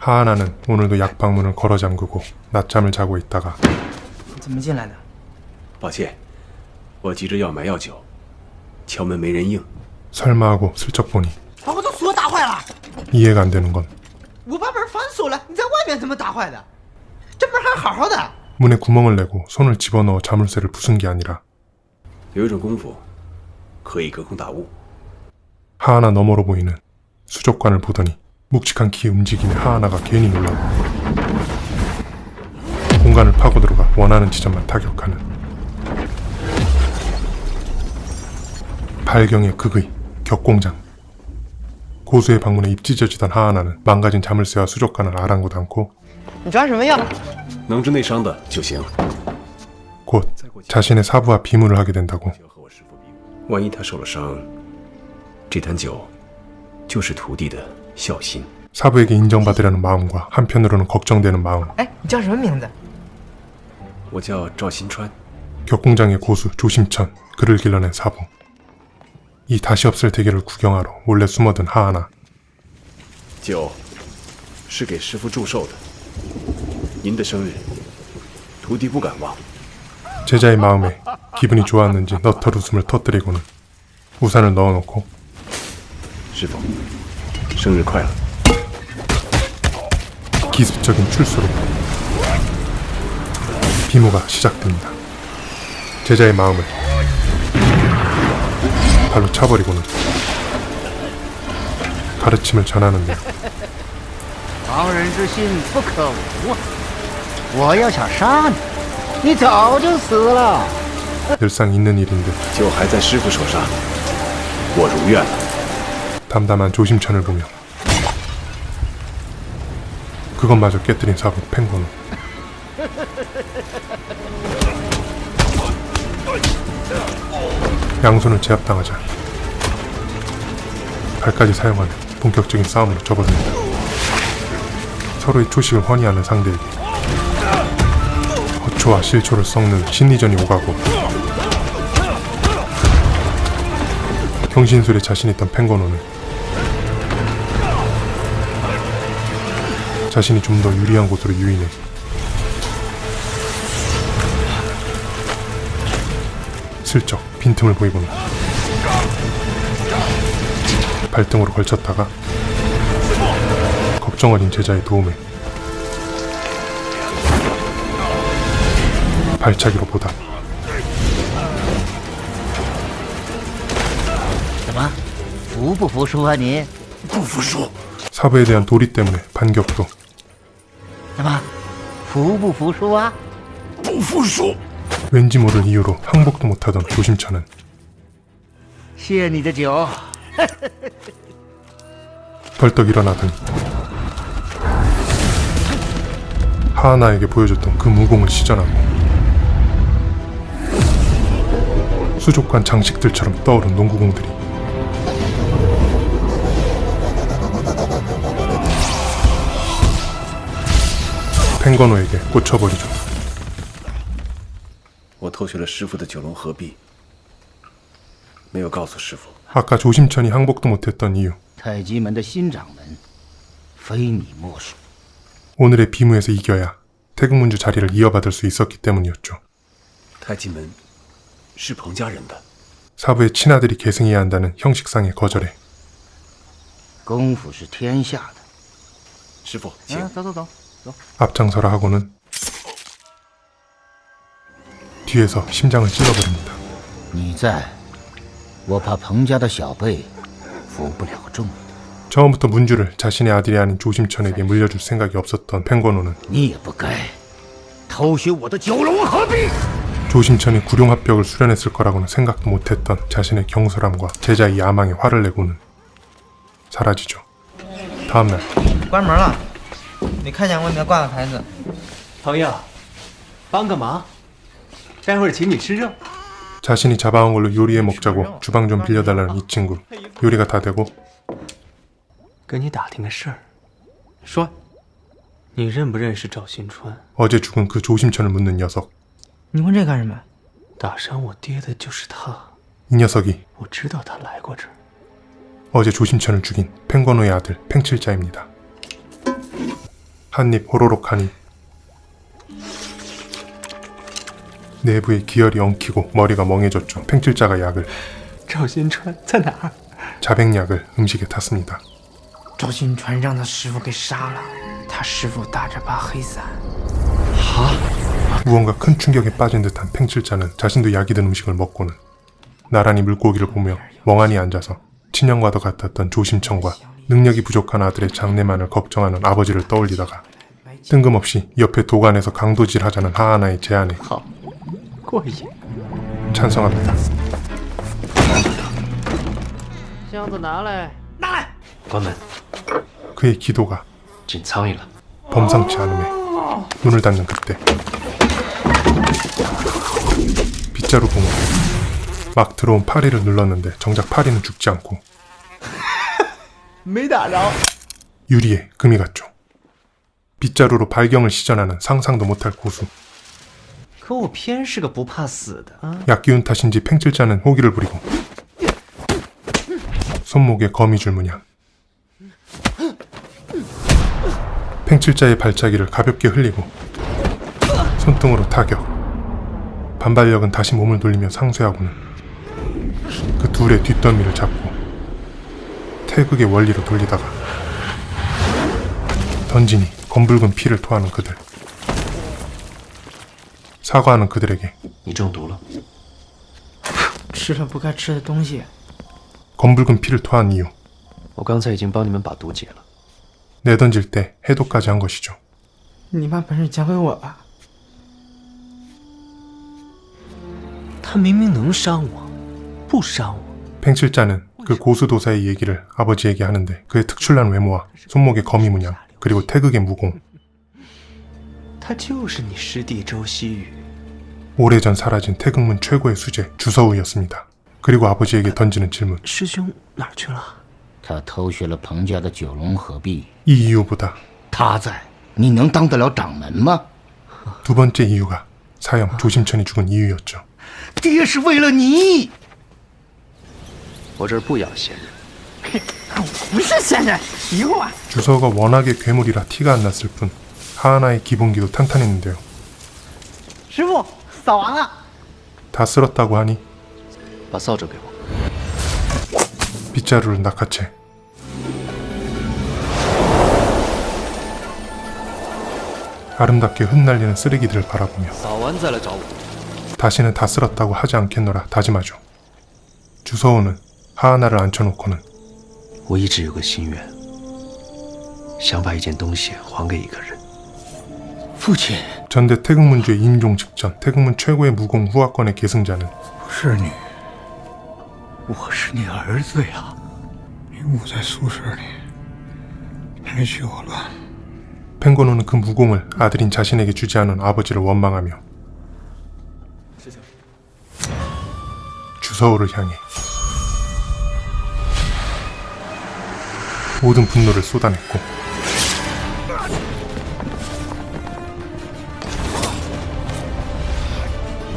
하하나는 오늘도 약방문을 걸어 잠그고 낮잠을 자고 있다가 怎么进来的？抱歉，我急着要买药酒，敲门没人应。 설마 하고 슬쩍 보니 把我的锁打坏了！ 이해가 안 되는 건 我把门反锁了，你在外面怎么打坏的？这门还好好的。 문에 구멍을 내고 손을 집어넣어 자물쇠를 부순 게 아니라 有一种功夫可以隔空打物。 하하나 너머로 보이는 수족관을 보더니 묵직한 키 움직임에 하하나가 괜히 놀라고 공간을 파고들어가 원하는 지점만 타격하는 발경의 극의 격공장. 고수의 방문에 입 찢어지던 하하나는 망가진 자물쇠와 수족관을 아랑곳 않고 你抓什么药？能治内伤的就行。 곧 자신의 사부와 비무를 하게 된다고. 万一他受了伤，这坛酒就是徒弟的孝心。 사부에게 인정받으려는 마음과 한편으로는 걱정되는 마음. 哎，你叫什么名字？我叫赵新川， 격공장의 고수 조심천, 그를 길러낸 사부. 이 다시 없을 대결을 구경하러 몰래 숨어든 하하나. 酒是给师傅祝寿的，您的生日，徒弟不敢忘。 제자의 마음에 기분이 좋았는지 너털 웃음을 터뜨리고는 우산을 넣어놓고 师傅，生日快乐！ 기습적인 출소로 비무가 시작됩니다. 제자의 마음을 발로 차버리고는 가르침을 전하는데 防人之心不可无啊！我要想杀你，你早就死了。 늘상 있는 일인데 酒还在师傅手上，我如愿了。 담담한 조심천을 보며 그것마저 깨뜨린 사부 펭고는 양손을 제압당하자 발까지 사용하는 본격적인 싸움으로 접어듭니다. 서로의 초식을 허니하는 상대에게 허초와 실초를 섞는 심리전이 오가고 경신술에 자신있던 펭고노는 자신이 좀 더 유리한 곳으로 유인해 슬쩍 빈틈을 보이고는 발등으로 걸쳤다가 걱정 어린 제자의 도움에 발차기로 보다 怎么，服不服输啊你？ 不服输。 사부에 대한 도리 때문에 반격도 怎么，服不服输啊？ 不服输。 왠지 모를 이유로 항복도 못하던 조심천은 谢你的酒。 벌떡 일어나더니 하하나에게 보여줬던 그 무공을 시전하고 수족관 장식들처럼 떠오른 농구공들이 펭거노에게 꽂혀버리죠. 我偷学了师傅的九龙合璧，没有告诉师傅。 아까 조심천이 항복도 못했던 이유, 太极门的新掌门，非你莫属。 오늘의 비무에서 이겨야 태국문주 자리를 이어받을 수 있었기 때문이었죠. 太极门是彭家人的， 사부의 친아들이 계승해야 한다는 형식상의 거절에 功夫是天下的。师傅，请。走走走走。 앞장서라 하고는 뒤에서 심장을 찔러버립니다. 你在，我怕彭家的小辈服不了众。 처음부터 문주를 자신의 아들이 아닌 조심천에게 물려줄 생각이 없었던 펭거노는 你也不该偷学我的九龙合璧。 조심천이 구룡합벽을 수련했을 거라고는 생각도 못했던 자신의 경솔함과 제자의 야망에 화를 내고는 사라지죠. 다음날 关门了，你看见外面挂个牌子。朋友，帮个忙，待会儿请你吃肉。 자신이 잡아온 걸로 요리해 먹자고 주방 좀 빌려달라는 이 친구. 요리가 다 되고 跟你打听个事儿，说，你认不认识赵新川？ 어제 죽은 그 조심천을 묻는 녀석. 你问这干什么？打伤我爹的就是他， 이 녀석이 我知道他来过这儿。 어제 조심천을 죽인 펭거노의 아들 팽칠자입니다. 한입 호로록 하니 내부에 기혈이 엉키고 머리가 멍해졌죠. 팽칠자가 약을 赵新川在哪儿？ 자백약을 음식에 탔습니다. 赵新川让他师傅给杀了，他师傅打着把黑伞。 무언가 큰 충격에 빠진 듯한 팽칠자는 자신도 약이 든 음식을 먹고는 나란히 물고기를 보며 멍하니 앉아서 친형과도 같았던 조심청과 능력이 부족한 아들의 장래만을 걱정하는 아버지를 떠올리다가 뜬금없이 옆에 도관에서 강도질하자는 하하나의 제안에 好，过瘾。 찬성합니다. 箱子拿来。拿来。关门， 그의 기도가 进苍蝇了。 범상치 않음에 눈을 닫는 그때 빗자루 봉으로 막 들어온 파리를 눌렀는데 정작 파리는 죽지 않고 没打着。 유리에 금이 갔죠. 빗자루로 발경을 시전하는 상상도 못할 고수. 可我偏是个不怕死的啊！ 약기운 탓인지 팽칠자는 호기를 부리고 손목에 거미줄 문양. 팽칠자의 발차기를 가볍게 흘리고 손등으로 타격. 반발력은 다시 몸을 돌리며 상쇄하고는 그 둘의 뒷덜미를 잡고 태극의 원리로 돌리다가 던지니 검붉은 피를 토하는 그들. 사과하는 그들에게 你中毒了。吃了不该吃的东西。 검붉은 피를 토한 이유. 我刚才已经帮你们把毒解了。 내던질 때 해독까지 한 것이죠. 你把本事交给我吧。他明明能伤我，不伤我。 팽칠자는 그 고수도사의 얘기를 아버지에게 하는데 그의 특출난 외모와 손목의 거미 문양 그리고 태극의 무공. 他就是你师弟周希宇。 오래전 사라진 태극문 최고의 수재 주서우였습니다. 그리고 아버지에게 던지는 질문. 师兄哪儿去了？他偷学了彭家的九龙合璧， 이 이유보다 他在，你能当得了掌门吗？ 두 번째 이유가 사형 조심천이 죽은 이유였죠. 爹是为了你。我这儿不养闲人。不是仙人，一会儿。 주서우가 워낙에 괴물이라 티가 안 났을 뿐 하하나의 기본기도 탄탄했는데요. 师傅，扫完了。 다 쓸었다고 하니 把扫帚给我。 빗자루를 낚아채 아름답게 흩날리는 쓰레기들을 바라보며 扫完再来找我。 다시는 다 쓸었다고 하지 않겠노라 다짐하죠. 주서우는 하하나를 앉혀놓고는 我一直有个心愿，想把一件东西还给一个人。父亲， 전대 태극문주의 임종 직전 태극문 최고의 무공 후하권의 계승자는 是你，我是你儿子呀！你捂在宿舍里太久了。 펜고노는 그 무공을 아들인 자신에게 주지 않은 아버지를 원망하며 주서우를 향해 모든 분노를 쏟아냈고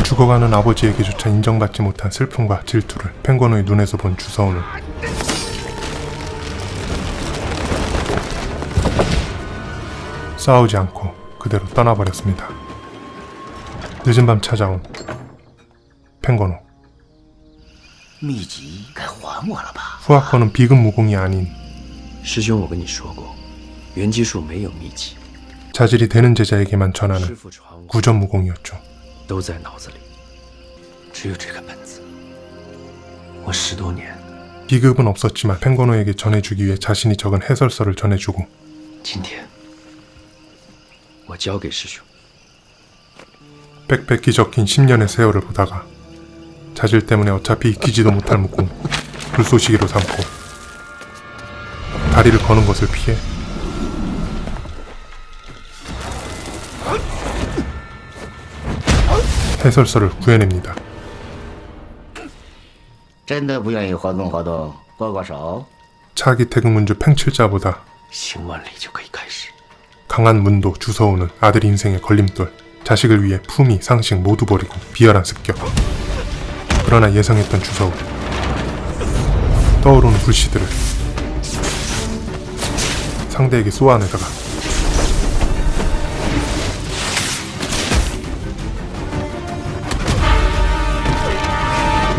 죽어가는 아버지에게조차 인정받지 못한 슬픔과 질투를 펜고노의 눈에서 본 주서우는 싸우지 않고 그대로 떠나버렸습니다. 늦은 밤 찾아온 펜고노. 秘籍该还我了吧？ 후하권은 비급 무공이 아닌 师兄，我跟你说过，元基术没有秘籍， 자질이 되는 제자에게만 전하는 师傅传我 구전 무공이었죠. 都在脑子里，只有这个本子。我10多年， 비급은 없었지만 펜고노에게 전해주기 위해 자신이 적은 해설서를 전해주고 今天我交给师兄。 빽빽히 적힌 10년의 세월을 보다가 자질 때문에 어차피 익히지도 못할 무공 불쏘시개로 삼고 다리를 거는 것을 피해 해설서를 구해냅니다. 真的不愿意活动活动，握握手。 차기 태극문주 팽칠자보다 行万里就可以开始。 강한 문도 주서우는 아들 인생의 걸림돌, 자식을 위해 품위, 상식 모두 버리고 비열한 습격. 그러나 예상했던 주서우. 떠오르는 불씨들을 상대에게 쏘아내다가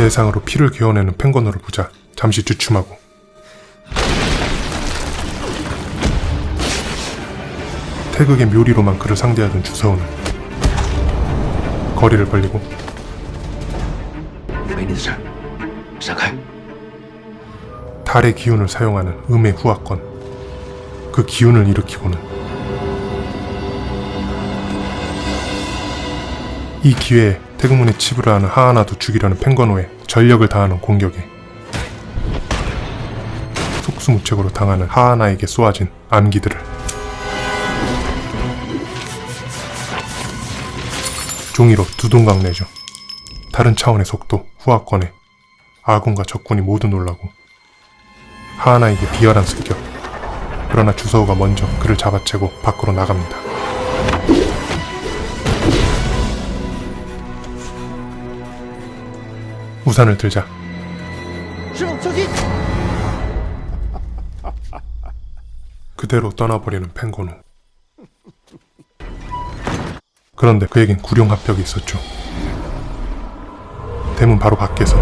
대상으로 피를 개어내는 펭거노를 보자 잠시 주춤하고 태극의 묘리로만 그를 상대하던 주서우는 거리를 벌리고 没你的事儿，闪开！ 달의 기운을 사용하는 음의 후하권. 그 기운을 일으키고는 이 기회에 태극문에 치부를 하는 하하나도 죽이려는 펭거노의 전력을 다하는 공격에 속수무책으로 당하는 하하나에게 쏘아진 암기들을 종이로 두동강 내죠. 다른 차원의 속도 후하권에 아군과 적군이 모두 놀라고 하하나에게 비열한 습격. 그러나 주서우가 먼저 그를 잡아채고 밖으로 나갑니다. 우산을 들자 师傅，小心！ 그대로 떠나버리는 펭거노. 그런데 그에겐 구룡합벽이 있었죠. 대문 바로 밖에서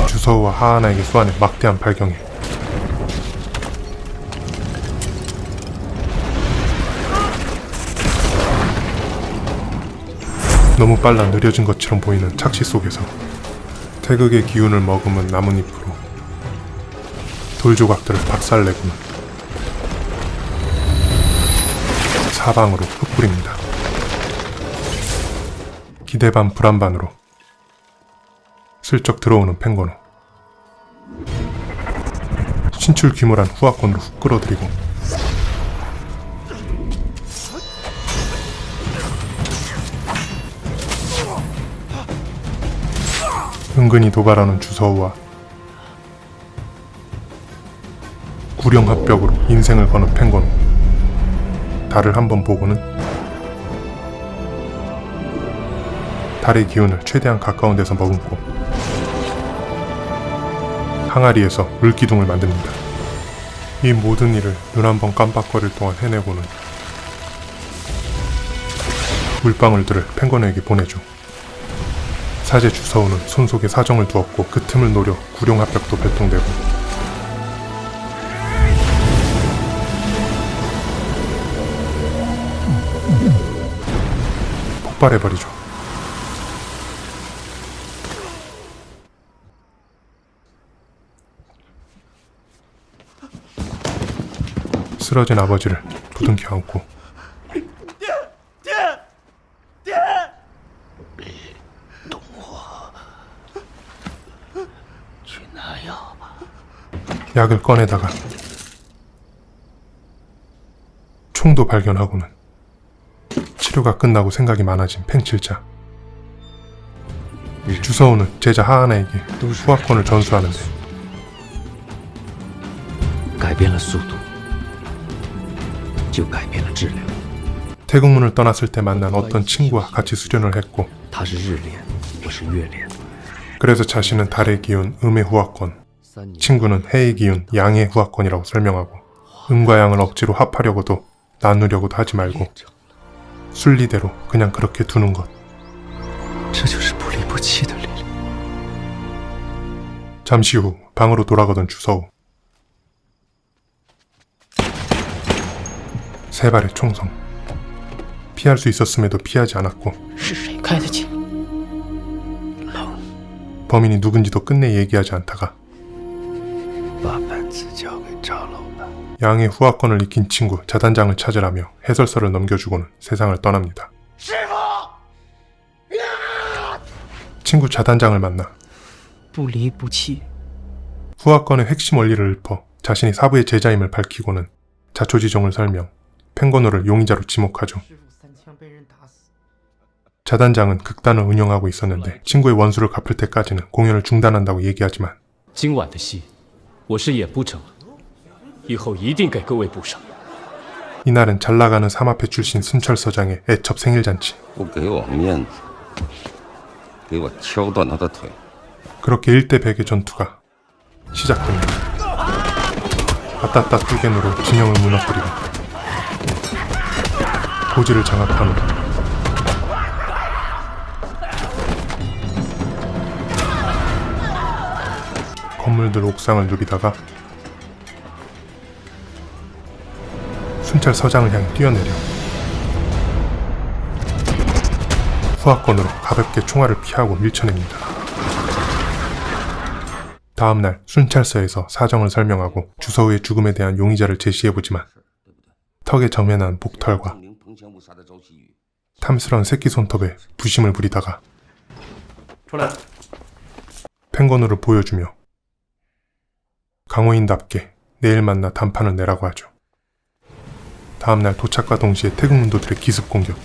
주서우와 하하나에게 쏘아낸 막대한 발경에 너무 빨라 느려진 것처럼 보이는 착시 속에서 태극의 기운을 머금은 나뭇잎으로 돌조각들을 박살내고는 사방으로 흩뿌립니다. 기대 반 불안 반으로 슬쩍 들어오는 펭거노. 신출 귀몰한 후하권으로 훅 끌어들이고 은근히 도발하는 주서우와 구룡합벽으로 인생을 거는 펭거노. 달을 한번 보고는 달의 기운을 최대한 가까운 데서 머금고 항아리에서 물기둥을 만듭니다. 이 모든 일을 눈 한 번 깜빡거릴 동안 해내고는 물방울들을 펭거노에게 보내죠. 사제 주서우는 손속에 사정을 두었고 그 틈을 노려 구룡합벽도 발동되고 폭발해버리죠. 쓰러진 아버지를 부둥켜 안고 去拿药吧。 약을 꺼내다가 총도 발견하고는 치료가 끝나고 생각이 많아진 팽칠자. 주서우는 제자 하하나에게 후하권을 전수하는데 改变了速度，就改变了质量。 태국문을 떠났을 때 만난 어떤 친구와 같이 수련을 했고 他是日练，我是月练。 그래서 자신은 달의 기운 음의 후하권, 3年 친구는 해의 기운 양의 후하권이라고 설명하고 음과 양을 억지로 합하려고도 나누려고도 하지 말고 순리대로 그냥 그렇게 두는 것. 这就是不离不弃的力量。 잠시 후 방으로 돌아가던 주서우. 세 발의 총성. 피할 수 있었음에도 피하지 않았고 是谁开的枪？ 범인이 누군지도 끝내 얘기하지 않다가 把本子交给赵老板。 양의 후하권을 익힌 친구 자단장을 찾으라며 해설서를 넘겨주고는 세상을 떠납니다. 친구 자단장을 만나 不离不弃， 후하권의 핵심 원리를 읊어 자신이 사부의 제자임을 밝히고는 자초지종을 설명, 펭거노를 용의자로 지목하죠. 师傅3枪被人打死， 자단장은 극단을 운영하고 있었는데 친구의 원수를 갚을 때까지는 공연을 중단한다고 얘기하지만 今晚的戏，我是演不成了，以后一定给各位补上。 이날은 잘나가는 사마패 출신 순철서장의 애첩 생일잔치. 不给我面子，给我敲断他的腿。 그렇게 1대100의 전투가 시작됩니다. 아따따 뚜겐으로 진영을 무너뜨리고 고지를 장악하는 건물들 옥상을 누비다가 순찰서장을 향해 뛰어내려 후하권으로 가볍게 총알을 피하고 밀쳐냅니다. 다음날 순찰서에서 사정을 설명하고 주서우의 죽음에 대한 용의자를 제시해보지만 턱에 점연한 복털과 탐스러운 새끼 손톱에 부심을 부리다가 펭거누를 보여주며 강호인답게 내일 만나 단판을 내라고 하죠. 다음날 도착과 동시에 태국문도들의 기습 공격.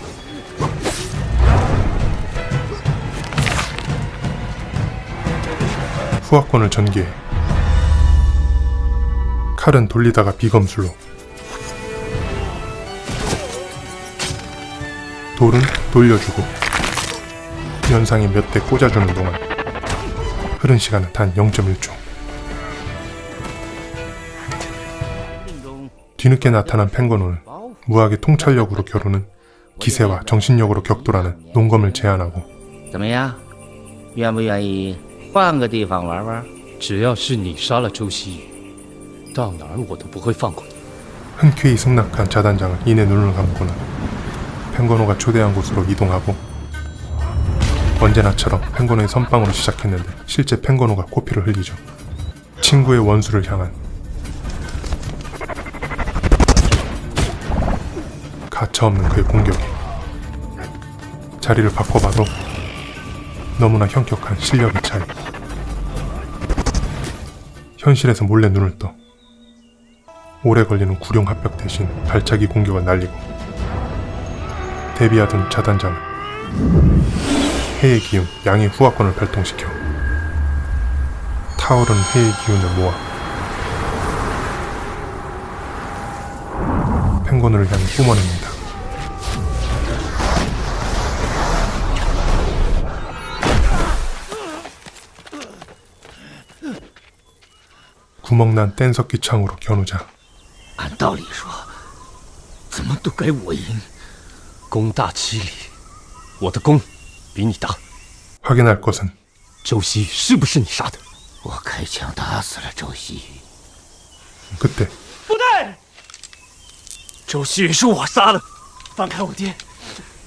후하권을 전개해 칼은 돌리다가 비검술로, 돌은 돌려주고 연상에 몇 대 꽂아주는 동안 흐른 시간은 단 0.1초. 뒤늦게 나타난 펭거누는 무학의 통찰력으로 겨루는 기세와 정신력으로 격돌하는 농검을 제안하고 怎么样？愿不愿意换个地方玩玩？只要是你杀了周希宇，到哪儿我都不会放过你。 흔쾌히 승낙한 자단장은 이내 눈을 감고는 펭거누가 초대한 곳으로 이동하고 언제나처럼 펭거누의 선빵으로 시작했는데 실제 펭거누가 코피를 흘리죠. 친구의 원수를 향한 가차없는 그의 공격에 자리를 바꿔봐도 너무나 현격한 실력의 차이. 현실에서 몰래 눈을 떠 오래 걸리는 구룡 합벽 대신 발차기 공격을 날리고 대비하던 자단장은 해의 기운 양의 후하권을 발동시켜 타오르는 해의 기운을 모아 펭거누를 향해 뿜어냅니다. 구멍난 뗀석기 창으로 겨누자 按道理说，怎么都该我赢。功大欺礼，我的功比你大。 확인할 것은 周希宇是不是你杀的？我开枪打死了周希宇。 그때 不对，周希宇是我杀的，放开我爹，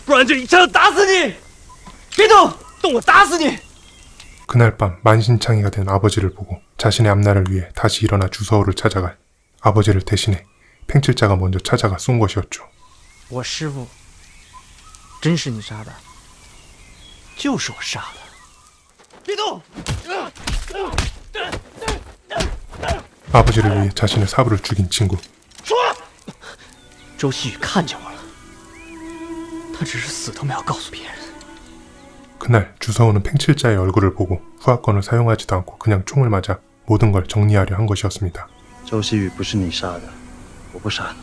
不然就一枪打死你！别动，动我打死你！ 그날 밤 만신창이가 된 아버지를 보고 자신의 앞날을 위해 다시 일어나 주서우를 찾아갈 아버지를 대신해 팽칠자가 먼저 찾아가 쏜 것이었죠. 我师父真是你杀的，就是我杀的。别动！ 아버지를 위해 자신의 사부를 죽인 친구. 周希宇看见我了，他只是死都没有告诉别人。 그날 주서우는 팽칠자의 얼굴을 보고 후하권을 사용하지도 않고 그냥 총을 맞아 모든 걸 정리하려 한 것이었습니다. 周希宇不是你杀的，我不杀你。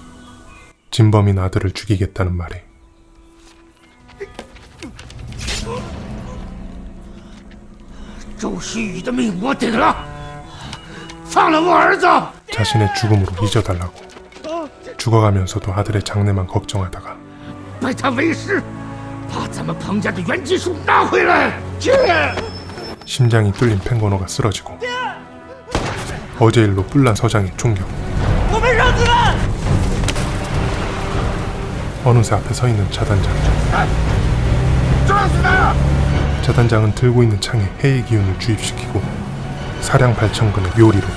진범인 아들을 죽이겠다는 말에 周希宇的命我顶了，放了我儿子。 자신의 죽음으로 잊어달라고 죽어가면서도 아들의 장래만 걱정하다가 拜他为师，把咱们彭家的原技术拿回来。去！ 심장이 뚫린 펭거누가 쓰러지고 어제 일로 뿔난 서장의 총격. 我没扔子弹！ 어느새 앞에 서 있는 자단장. 자단장은 들고 있는 창에 해의 기운을 주입시키고 사량 발천근의 요리로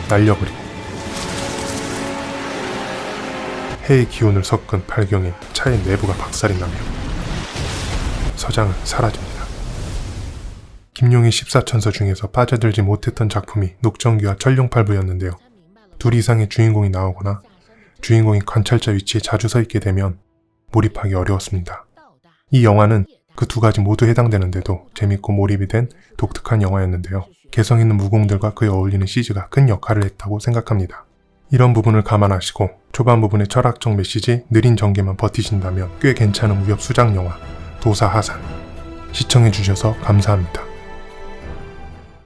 날려버리고 해의 기운을 섞은 발경에 차의 내부가 박살이 나며 서장은 사라집니다. 김용의 14천서 중에서 빠져들지 못했던 작품이 녹정기와 천룡팔부였는데요. 둘 이상의 주인공이 나오거나 주인공이 관찰자 위치에 자주 서 있게 되면 몰입하기 어려웠습니다. 이 영화는 그 두 가지 모두 해당되는데도 재밌고 몰입이 된 독특한 영화였는데요. 개성 있는 무공들과 그에 어울리는 CG가 큰 역할을 했다고 생각합니다. 이런 부분을 감안하시고 초반 부분의 철학적 메시지, 느린 전개만 버티신다면 꽤 괜찮은 무협 수장 영화 도사하산 시청해주셔서 감사합니다.